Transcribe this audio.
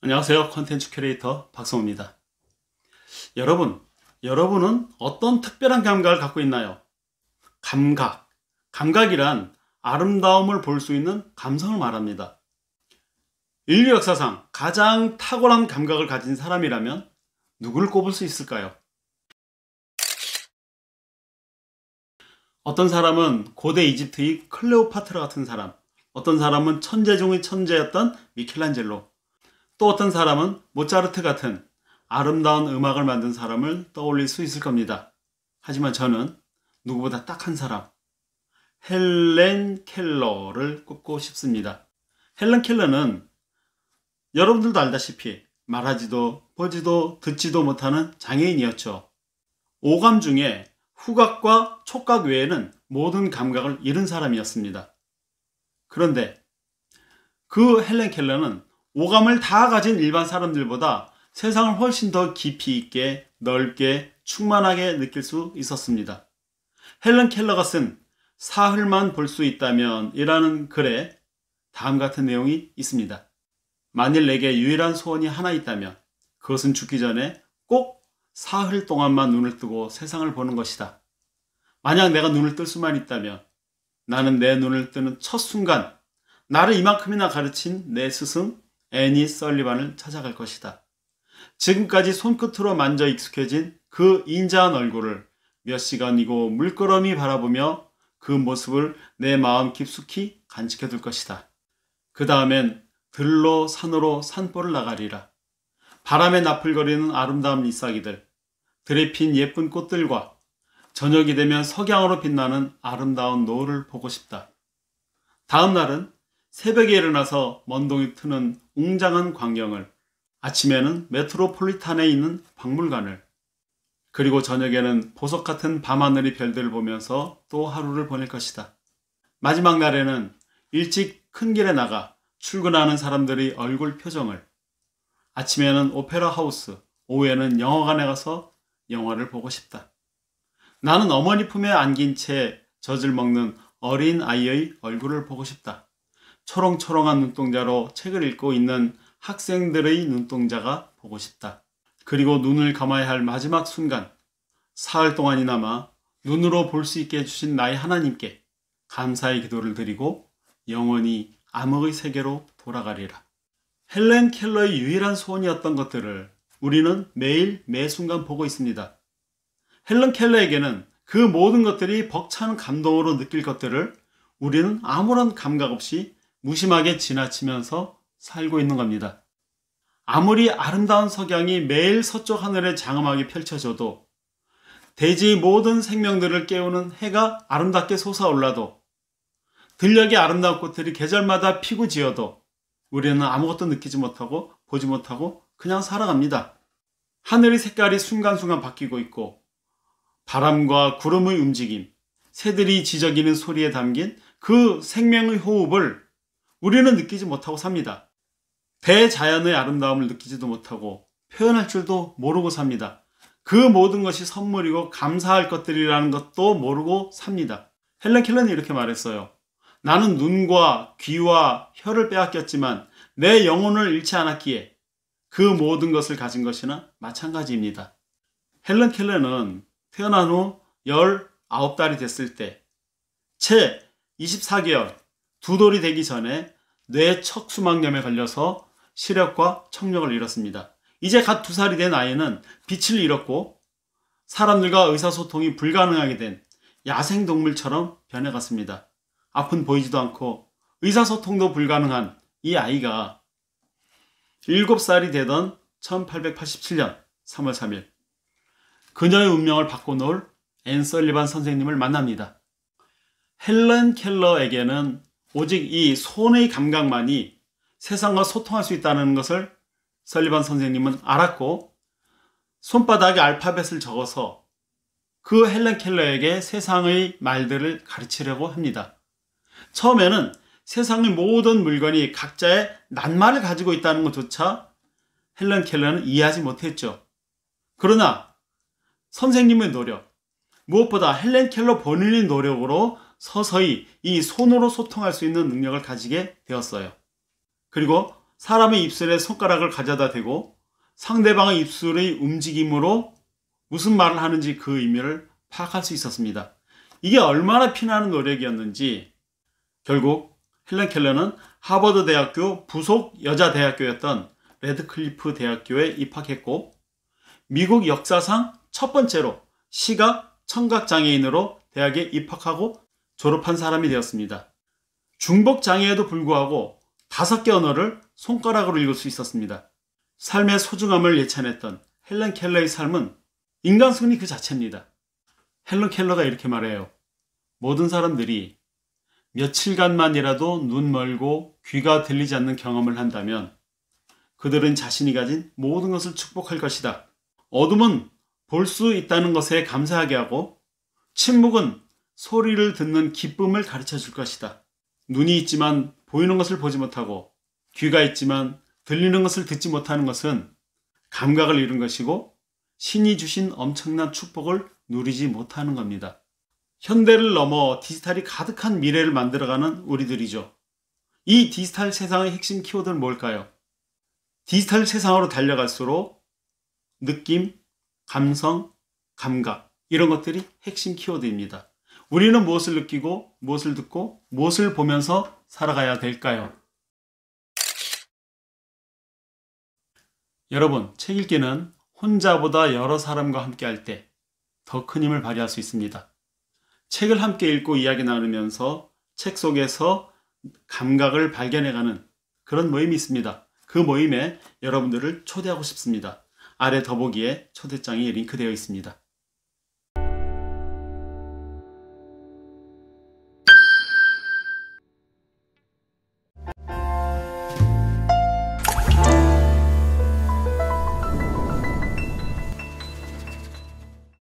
안녕하세요. 콘텐츠 큐레이터 박성호입니다. 여러분은 어떤 특별한 감각을 갖고 있나요? 감각이란 아름다움을 볼 수 있는 감성을 말합니다. 인류 역사상 가장 탁월한 감각을 가진 사람이라면 누구를 꼽을 수 있을까요? 어떤 사람은 고대 이집트의 클레오파트라 같은 사람, 어떤 사람은 천재 중의 천재였던 미켈란젤로, 또 어떤 사람은 모차르트 같은 아름다운 음악을 만든 사람을 떠올릴 수 있을 겁니다. 하지만 저는 누구보다 딱 한 사람, 헬렌 켈러를 꼽고 싶습니다. 헬렌 켈러는 여러분들도 알다시피 말하지도 보지도 듣지도 못하는 장애인이었죠. 오감 중에 후각과 촉각 외에는 모든 감각을 잃은 사람이었습니다. 그런데 그 헬렌 켈러는 오감을 다 가진 일반 사람들보다 세상을 훨씬 더 깊이 있게, 넓게, 충만하게 느낄 수 있었습니다. 헬렌 켈러가 쓴 사흘만 볼 수 있다면 이라는 글에 다음 같은 내용이 있습니다. 만일 내게 유일한 소원이 하나 있다면 그것은 죽기 전에 꼭 사흘 동안만 눈을 뜨고 세상을 보는 것이다. 만약 내가 눈을 뜰 수만 있다면 나는 내 눈을 뜨는 첫 순간 나를 이만큼이나 가르친 내 스승 애니 설리반을 찾아갈 것이다. 지금까지 손끝으로 만져 익숙해진 그 인자한 얼굴을 몇 시간이고 물끄러미 바라보며 그 모습을 내 마음 깊숙이 간직해둘 것이다. 그 다음엔 들로 산으로 산보를 나가리라. 바람에 나풀거리는 아름다운 잎사귀들, 들에 핀 예쁜 꽃들과 저녁이 되면 석양으로 빛나는 아름다운 노을을 보고 싶다. 다음 날은 새벽에 일어나서 먼동이 트는 웅장한 광경을, 아침에는 메트로폴리탄에 있는 박물관을, 그리고 저녁에는 보석 같은 밤하늘의 별들을 보면서 또 하루를 보낼 것이다. 마지막 날에는 일찍 큰 길에 나가 출근하는 사람들의 얼굴 표정을, 아침에는 오페라 하우스, 오후에는 영화관에 가서 영화를 보고 싶다. 나는 어머니 품에 안긴 채 젖을 먹는 어린 아이의 얼굴을 보고 싶다. 초롱초롱한 눈동자로 책을 읽고 있는 학생들의 눈동자가 보고 싶다. 그리고 눈을 감아야 할 마지막 순간, 사흘 동안이나마 눈으로 볼 수 있게 해주신 나의 하나님께 감사의 기도를 드리고 영원히 암흑의 세계로 돌아가리라. 헬렌 켈러의 유일한 소원이었던 것들을 우리는 매일 매순간 보고 있습니다. 헬렌 켈러에게는 그 모든 것들이 벅찬 감동으로 느낄 것들을 우리는 아무런 감각 없이 무심하게 지나치면서 살고 있는 겁니다. 아무리 아름다운 석양이 매일 서쪽 하늘에 장엄하게 펼쳐져도, 대지의 모든 생명들을 깨우는 해가 아름답게 솟아올라도, 들녘의 아름다운 꽃들이 계절마다 피고 지어도 우리는 아무것도 느끼지 못하고 보지 못하고 그냥 살아갑니다. 하늘의 색깔이 순간순간 바뀌고 있고 바람과 구름의 움직임, 새들이 지저귀는 소리에 담긴 그 생명의 호흡을 우리는 느끼지 못하고 삽니다. 대자연의 아름다움을 느끼지도 못하고 표현할 줄도 모르고 삽니다. 그 모든 것이 선물이고 감사할 것들이라는 것도 모르고 삽니다. 헬렌 켈러는 이렇게 말했어요. 나는 눈과 귀와 혀를 빼앗겼지만 내 영혼을 잃지 않았기에 그 모든 것을 가진 것이나 마찬가지입니다. 헬렌 켈러는 태어난 후 19달이 됐을 때 채 24개월, 두 돌이 되기 전에 뇌척수막염에 걸려서 시력과 청력을 잃었습니다. 이제 갓 2살이 된 아이는 빛을 잃었고 사람들과 의사소통이 불가능하게 된 야생동물처럼 변해갔습니다. 앞은 보이지도 않고 의사소통도 불가능한 이 아이가 7살이 되던 1887년 3월 3일 그녀의 운명을 바꿔놓을 앤 설리반 선생님을 만납니다. 헬렌 켈러에게는 오직 이 손의 감각만이 세상과 소통할 수 있다는 것을 설리반 선생님은 알았고 손바닥에 알파벳을 적어서 그 헬렌 켈러에게 세상의 말들을 가르치려고 합니다. 처음에는 세상의 모든 물건이 각자의 낱말을 가지고 있다는 것조차 헬렌 켈러는 이해하지 못했죠. 그러나 선생님의 노력, 무엇보다 헬렌 켈러 본인의 노력으로 서서히 이 손으로 소통할 수 있는 능력을 가지게 되었어요. 그리고 사람의 입술에 손가락을 가져다 대고 상대방의 입술의 움직임으로 무슨 말을 하는지 그 의미를 파악할 수 있었습니다. 이게 얼마나 피나는 노력이었는지 결국 헬렌 켈러는 하버드 대학교 부속 여자 대학교였던 레드클리프 대학교에 입학했고 미국 역사상 첫 번째로 시각, 청각 장애인으로 대학에 입학하고 졸업한 사람이 되었습니다. 중복 장애에도 불구하고 5개 언어를 손가락으로 읽을 수 있었습니다. 삶의 소중함을 예찬했던 헬렌 켈러의 삶은 인간승리 그 자체입니다. 헬렌 켈러가 이렇게 말해요. 모든 사람들이 며칠간만이라도 눈 멀고 귀가 들리지 않는 경험을 한다면 그들은 자신이 가진 모든 것을 축복할 것이다. 어둠은 볼 수 있다는 것에 감사하게 하고 침묵은 소리를 듣는 기쁨을 가르쳐 줄 것이다. 눈이 있지만 보이는 것을 보지 못하고 귀가 있지만 들리는 것을 듣지 못하는 것은 감각을 잃은 것이고 신이 주신 엄청난 축복을 누리지 못하는 겁니다. 현대를 넘어 디지털이 가득한 미래를 만들어가는 우리들이죠. 이 디지털 세상의 핵심 키워드는 뭘까요? 디지털 세상으로 달려갈수록 느낌, 감성, 감각 이런 것들이 핵심 키워드입니다. 우리는 무엇을 느끼고 무엇을 듣고 무엇을 보면서 살아가야 될까요? 여러분, 책 읽기는 혼자보다 여러 사람과 함께 할 때 더 큰 힘을 발휘할 수 있습니다. 책을 함께 읽고 이야기 나누면서 책 속에서 감각을 발견해가는 그런 모임이 있습니다. 그 모임에 여러분들을 초대하고 싶습니다. 아래 더보기에 초대장이 링크되어 있습니다.